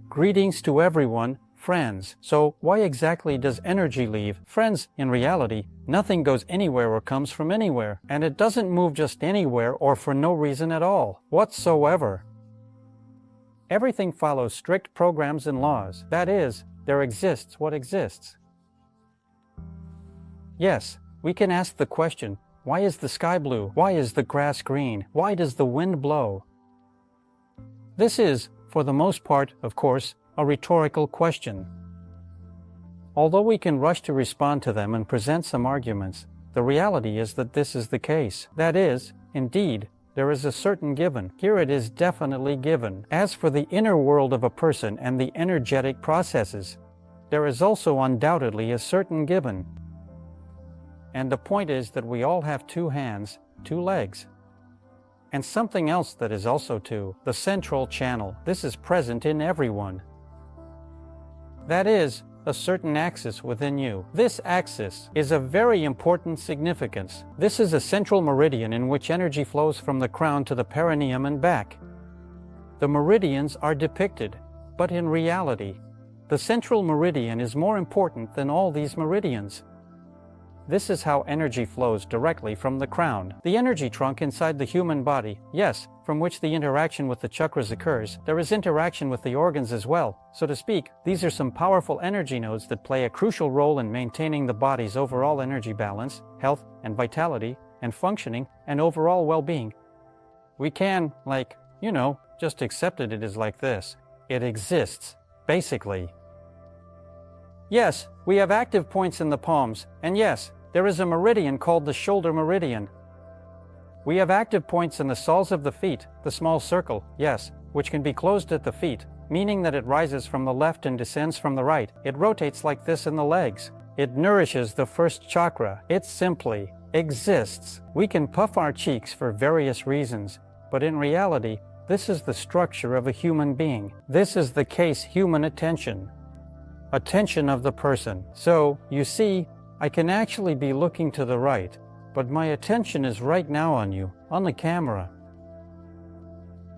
Greetings to everyone, friends. So why exactly does energy leave? Friends, in reality, nothing goes anywhere or comes from anywhere, and it doesn't move just anywhere or for no reason at all, whatsoever. Everything follows strict programs and laws. That is, there exists what exists. Yes, we can ask the question, why is the sky blue? Why is the grass green? Why does the wind blow? This is, for the most part, of course, a rhetorical question. Although we can rush to respond to them and present some arguments, the reality is that this is the case. That is, indeed, there is a certain given. Here it is definitely given. As for the inner world of a person and the energetic processes, there is also undoubtedly a certain given. And the point is that we all have 2 hands, 2 legs. And something else that is also too, the central channel. This is present in everyone. That is, a certain axis within you. This axis is of very important significance. This is a central meridian in which energy flows from the crown to the perineum and back. The meridians are depicted, but in reality, the central meridian is more important than all these meridians. This is how energy flows directly from the crown. The energy trunk inside the human body, yes, from which the interaction with the chakras occurs, there is interaction with the organs as well. So to speak, these are some powerful energy nodes that play a crucial role in maintaining the body's overall energy balance, health and vitality, and functioning, and overall well-being. We can, just accept it is like this. It exists, basically. Yes, we have active points in the palms, and yes, there is a meridian called the shoulder meridian. We have active points in the soles of the feet, the small circle, yes, which can be closed at the feet, meaning that it rises from the left and descends from the right. It rotates like this in the legs. It nourishes the first chakra. It simply exists. We can puff our cheeks for various reasons, but in reality, this is the structure of a human being. This is the case human attention. Attention of the person. So, you see, I can actually be looking to the right, but my attention is right now on you, on the camera.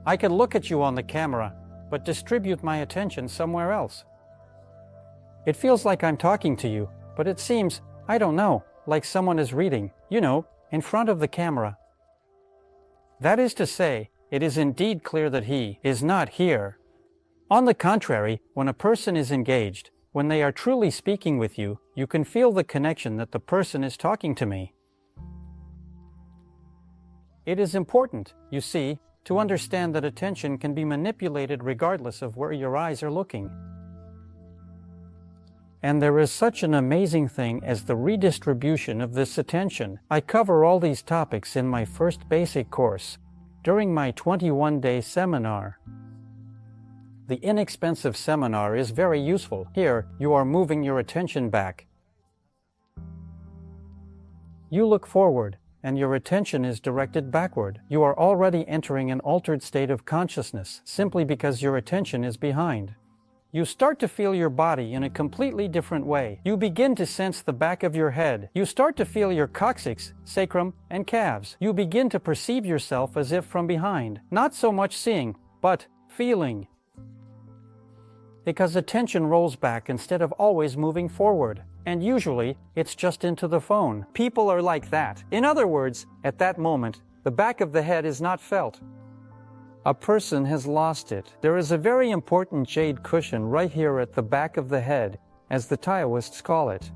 I can look at you on the camera, but distribute my attention somewhere else. It feels like I'm talking to you, but it seems, I don't know, like someone is reading, in front of the camera. That is to say, it is indeed clear that he is not here. On the contrary, when a person is engaged, when they are truly speaking with you, you can feel the connection that the person is talking to me. It is important, you see, to understand that attention can be manipulated regardless of where your eyes are looking. And there is such an amazing thing as the redistribution of this attention. I cover all these topics in my first basic course, during my 21-day seminar. The inexpensive seminar is very useful. Here, you are moving your attention back. You look forward, and your attention is directed backward. You are already entering an altered state of consciousness, simply because your attention is behind. You start to feel your body in a completely different way. You begin to sense the back of your head. You start to feel your coccyx, sacrum, and calves. You begin to perceive yourself as if from behind. Not so much seeing, but feeling. Because attention rolls back instead of always moving forward. And usually, it's just into the phone. People are like that. In other words, at that moment, the back of the head is not felt. A person has lost it. There is a very important jade cushion right here at the back of the head, as the Taoists call it.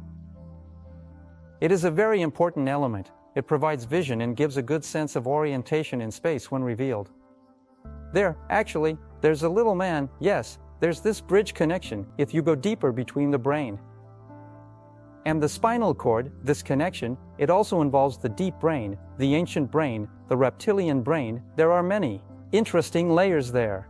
It is a very important element. It provides vision and gives a good sense of orientation in space when revealed. There's a little man, yes, there's this bridge connection if you go deeper between the brain and the spinal cord. This connection, it also involves the deep brain, the ancient brain, the reptilian brain. There are many interesting layers there.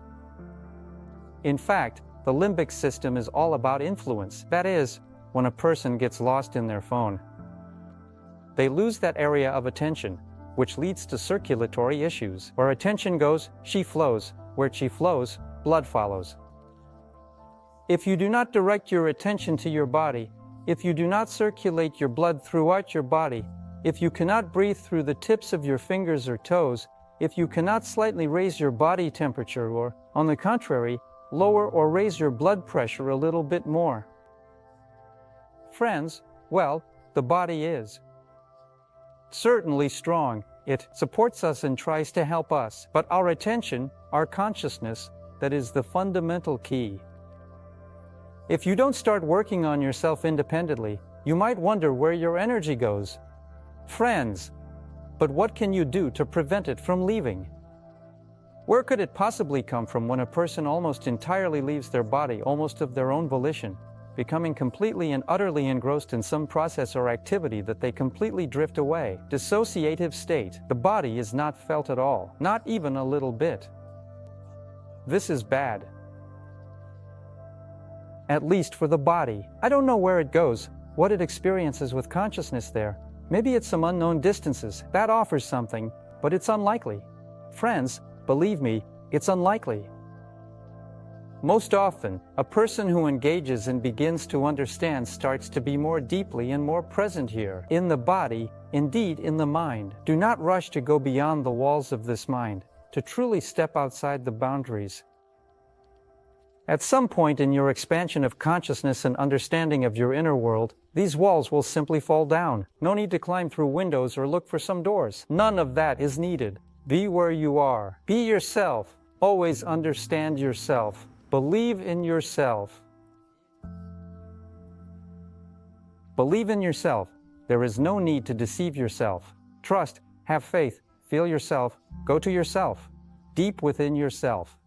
In fact, the limbic system is all about influence. That is, when a person gets lost in their phone, they lose that area of attention, which leads to circulatory issues. Where attention goes, chi flows. Where chi flows, blood follows. If you do not direct your attention to your body, if you do not circulate your blood throughout your body, if you cannot breathe through the tips of your fingers or toes, if you cannot slightly raise your body temperature or, on the contrary, lower or raise your blood pressure a little bit more? Friends, well, the body is certainly strong. It supports us and tries to help us. But our attention, our consciousness, that is the fundamental key. If you don't start working on yourself independently, you might wonder where your energy goes. Friends, but what can you do to prevent it from leaving? Where could it possibly come from when a person almost entirely leaves their body, almost of their own volition, becoming completely and utterly engrossed in some process or activity that they completely drift away? Dissociative state. The body is not felt at all, not even a little bit. This is bad. At least for the body. I don't know where it goes, what it experiences with consciousness there. Maybe it's some unknown distances. That offers something, but it's unlikely. Friends, believe me, it's unlikely. Most often, a person who engages and begins to understand starts to be more deeply and more present here, in the body, indeed in the mind. Do not rush to go beyond the walls of this mind, to truly step outside the boundaries. At some point in your expansion of consciousness and understanding of your inner world, these walls will simply fall down. No need to climb through windows or look for some doors. None of that is needed. Be where you are. Be yourself. Always understand yourself. Believe in yourself. Believe in yourself. There is no need to deceive yourself. Trust, have faith, feel yourself, go to yourself, deep within yourself.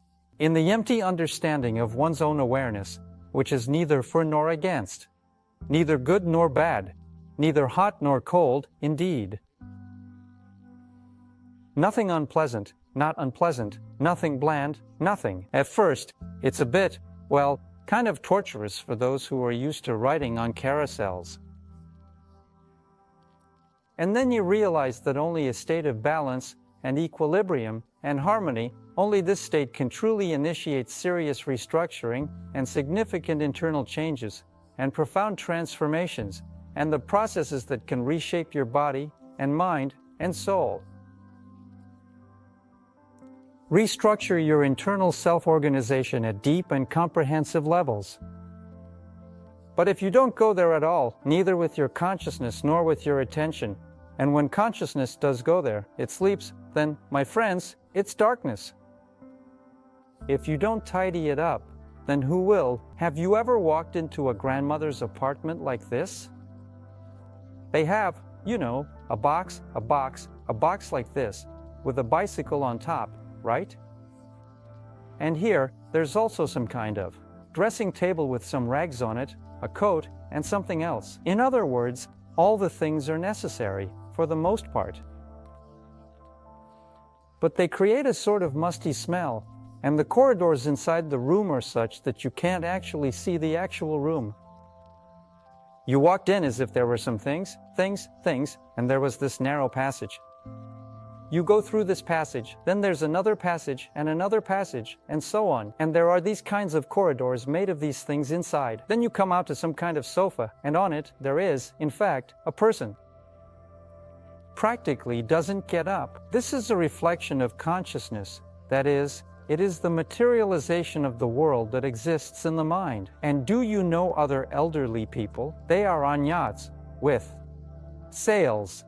In the empty understanding of one's own awareness, which is neither for nor against, neither good nor bad, neither hot nor cold, indeed. Nothing unpleasant, not unpleasant, nothing bland, nothing. At first, it's a bit, well, kind of torturous for those who are used to riding on carousels. And then you realize that only a state of balance and equilibrium and harmony, only this state can truly initiate serious restructuring and significant internal changes and profound transformations and the processes that can reshape your body and mind and soul. Restructure your internal self-organization at deep and comprehensive levels. But if you don't go there at all, neither with your consciousness nor with your attention, and when consciousness does go there, it sleeps, then, my friends, it's darkness. If you don't tidy it up, then who will? Have you ever walked into a grandmother's apartment like this? They have, you know, a box like this, with a bicycle on top, right? And here, there's also some kind of dressing table with some rags on it, a coat, and something else. In other words, all the things are necessary, for the most part. But they create a sort of musty smell, and the corridors inside the room are such that you can't actually see the actual room. You walked in as if there were some things, and there was this narrow passage. You go through this passage, then there's another passage, and so on. And there are these kinds of corridors made of these things inside. Then you come out to some kind of sofa, and on it there is, in fact, a person. Practically doesn't get up. This is a reflection of consciousness. That is, it is the materialization of the world that exists in the mind. And do you know other elderly people? They are on yachts with sails.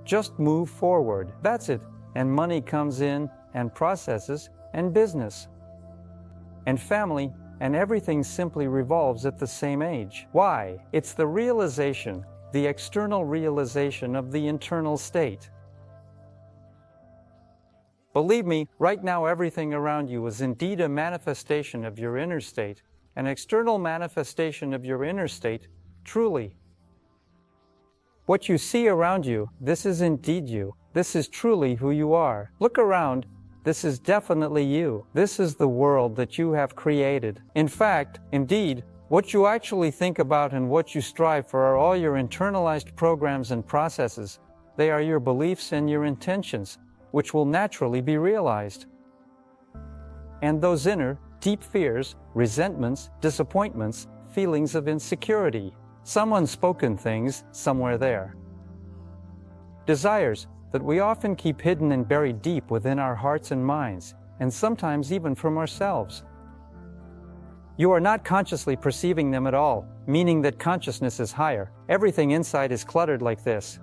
Just move forward. That's it. And money comes in, and processes, and business, and family, and everything simply revolves at the same age. Why? It's the realization, the external realization of the internal state. Believe me, right now everything around you is indeed a manifestation of your inner state, an external manifestation of your inner state, truly. What you see around you, this is indeed you. This is truly who you are. Look around. This is definitely you. This is the world that you have created. In fact, indeed, what you actually think about and what you strive for are all your internalized programs and processes. They are your beliefs and your intentions, which will naturally be realized. And those inner, deep fears, resentments, disappointments, feelings of insecurity, some unspoken things somewhere there. Desires that we often keep hidden and buried deep within our hearts and minds, and sometimes even from ourselves. You are not consciously perceiving them at all, meaning that consciousness is higher. Everything inside is cluttered like this.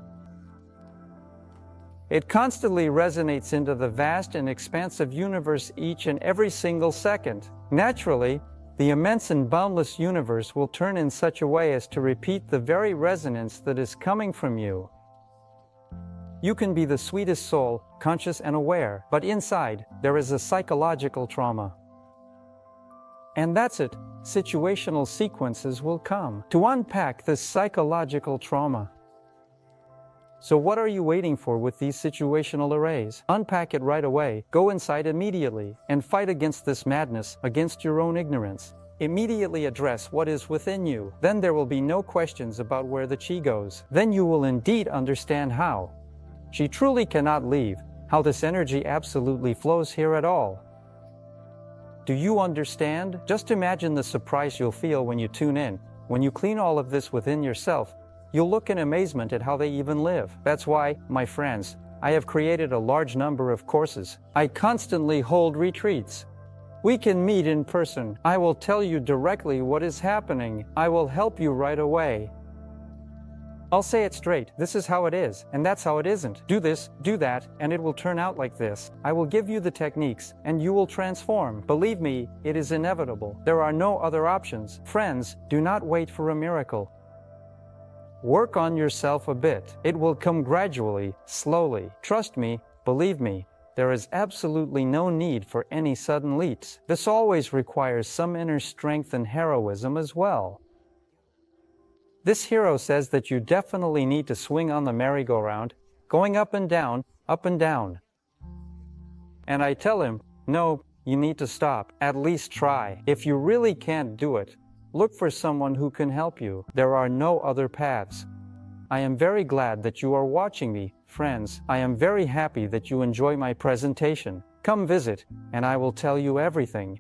It constantly resonates into the vast and expansive universe each and every single second. Naturally, the immense and boundless universe will turn in such a way as to repeat the very resonance that is coming from you. You can be the sweetest soul, conscious and aware, but inside, there is a psychological trauma. And that's it. Situational sequences will come to unpack this psychological trauma. So what are you waiting for with these situational arrays? Unpack it right away, go inside immediately, and fight against this madness, against your own ignorance. Immediately address what is within you. Then there will be no questions about where the chi goes. Then you will indeed understand how. She truly cannot leave, how this energy absolutely flows here at all. Do you understand? Just imagine the surprise you'll feel when you tune in. When you clean all of this within yourself, you'll look in amazement at how they even live. That's why, my friends, I have created a large number of courses. I constantly hold retreats. We can meet in person. I will tell you directly what is happening. I will help you right away. I'll say it straight. This is how it is, and that's how it isn't. Do this, do that, and it will turn out like this. I will give you the techniques, and you will transform. Believe me, it is inevitable. There are no other options. Friends, do not wait for a miracle. Work on yourself a bit. It will come gradually, slowly. Trust me, believe me, there is absolutely no need for any sudden leaps. This always requires some inner strength and heroism as well. This hero says that you definitely need to swing on the merry-go-round, going up and down, up and down. And I tell him, no, you need to stop. At least try. If you really can't do it, look for someone who can help you. There are no other paths. I am very glad that you are watching me, friends. I am very happy that you enjoy my presentation. Come visit, and I will tell you everything.